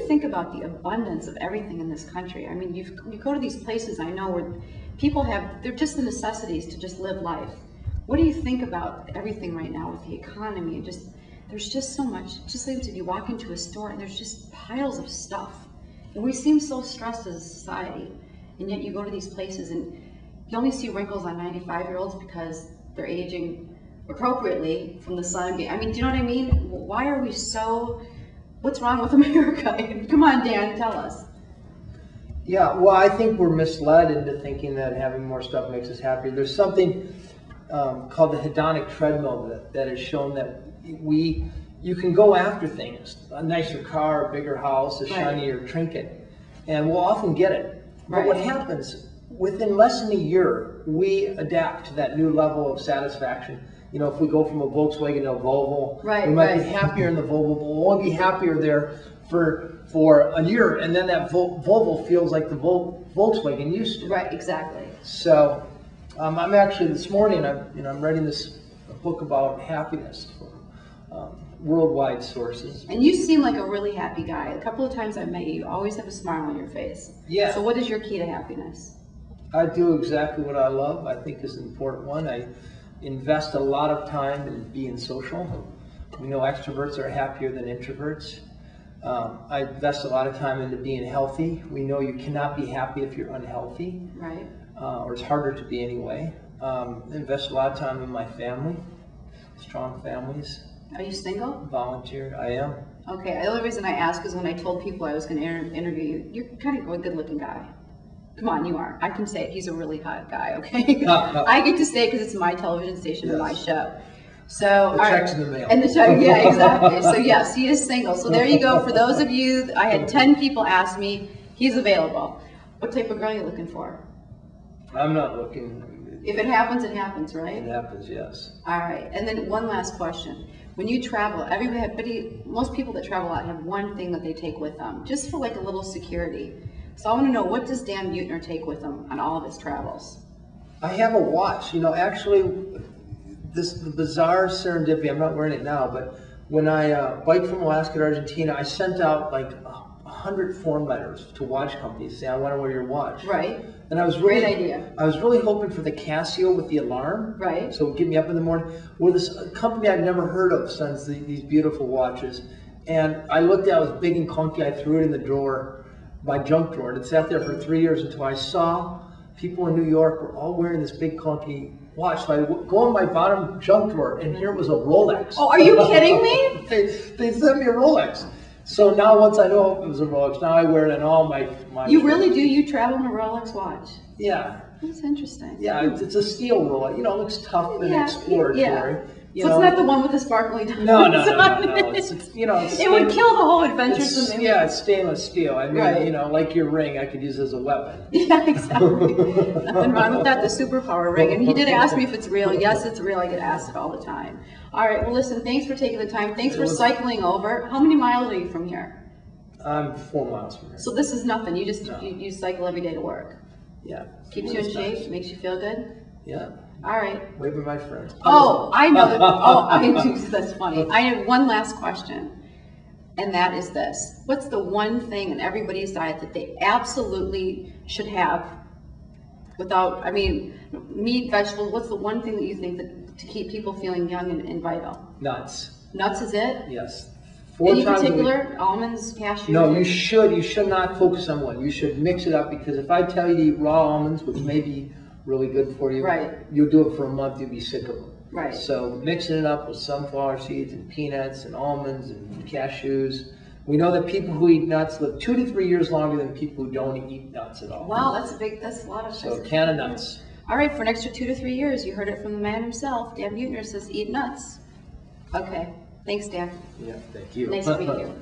you think about the abundance of everything in this country? I mean, you go to these places, I know, where people they're just the necessities to just live life. What do you think about everything right now with the economy? There's just so much. It just seems if you walk into a store and there's just piles of stuff. And we seem so stressed as a society. And yet you go to these places and you only see wrinkles on 95-year-olds because they're aging appropriately from the sun. I mean, do you know what I mean? Why are we so, what's wrong with America? Come on, Dan, tell us. Yeah, well, I think we're misled into thinking that having more stuff makes us happier. There's something called the hedonic treadmill that has shown that you can go after things, a nicer car, a bigger house, a shinier trinket, and we'll often get it. But what happens, within less than a year, we adapt to that new level of satisfaction. You know, if we go from a Volkswagen to a Volvo, we might be happier in the Volvo, but we'll only be happier there for a year, and then that Volvo feels like the Volkswagen used to. Right, exactly. So I'm actually, this morning, I'm writing this book about happiness for worldwide sources. And you seem like a really happy guy. A couple of times I've met you, you always have a smile on your face. Yeah. So what is your key to happiness? I do exactly what I love. I think is an important one. I invest a lot of time in being social. We know extroverts are happier than introverts. I invest a lot of time into being healthy. We know you cannot be happy if you're unhealthy. Right. Or it's harder to be anyway. Invest a lot of time in my family, strong families. Are you single? Volunteer, I am. Okay, the only reason I ask is when I told people I was going to interview you, you're kind of a good-looking guy. Come on, you are. I can say it. He's a really hot guy, okay? I get to say it because it's my television station and my show. So, the check's in the mail. And the check, yeah, exactly. So yes, he is single. So there you go. For those of you, I had 10 people ask me, he's available. What type of girl are you looking for? I'm not looking. If it happens, it happens, right? It happens, yes. All right. And then one last question. When you travel, most people that travel out have one thing that they take with them, just for like a little security. So I want to know, what does Dan Buettner take with him on all of his travels? I have a watch. You know, actually, the bizarre serendipity, I'm not wearing it now, but when I biked from Alaska to Argentina, I sent out like 100 form letters to watch companies saying, I want to wear your watch. Right. And I was really, great idea. I was really hoping for the Casio with the alarm. Right. So it would get me up in the morning. Well, this company I'd never heard of sends these beautiful watches. And I looked at it, it was big and clunky. I threw it in the drawer, my junk drawer. And it sat there for 3 years until I saw people in New York were all wearing this big clunky watch. So I go in my bottom junk drawer, and here was a Rolex. Oh, are you kidding me? They sent me a Rolex. So now once I know it was a Rolex, now I wear it in all my You really do? You travel in a Rolex watch? Yeah. That's interesting. Yeah, it's a steel Rolex. You know, it looks tough and exploratory. Yeah. So it's not the one with the sparkly diamonds. No. It's, you know, it would kill the whole adventure. Yeah, it's stainless steel. I mean, you know, like your ring, I could use as a weapon. Yeah, exactly. Nothing wrong with that. The superpower ring. And he did ask me if it's real. Yes, it's real. I get asked all the time. All right. Well, listen. Thanks for taking the time. Thanks for cycling over. How many miles are you from here? I'm 4 miles from here. So this is nothing. You just you cycle every day to work. Yeah. Keeps you in shape. Makes you feel good. Yeah. All right. Wave at my friend. Oh, I know that. Oh, I do. That's funny. I have one last question, and that is this: what's the one thing in everybody's diet that they absolutely should have, without? I mean, meat, vegetables. What's the one thing that you think that to keep people feeling young and vital? Nuts. Nuts is it? Yes. Any particular almonds, cashews? No, you should not focus on one. You should mix it up, because if I tell you to eat raw almonds, which may be really good for you, you'll do it for a month, you'll be sick of them. Right. So mixing it up with sunflower seeds and peanuts and almonds and cashews. We know that people who eat nuts live 2 to 3 years longer than people who don't eat nuts at all. Wow, that's a lot of So a can of nuts. All right, for an extra 2 to 3 years, you heard it from the man himself. Dan Buettner says eat nuts. Okay. Thanks, Dan. Yeah, thank you. Nice to meet you.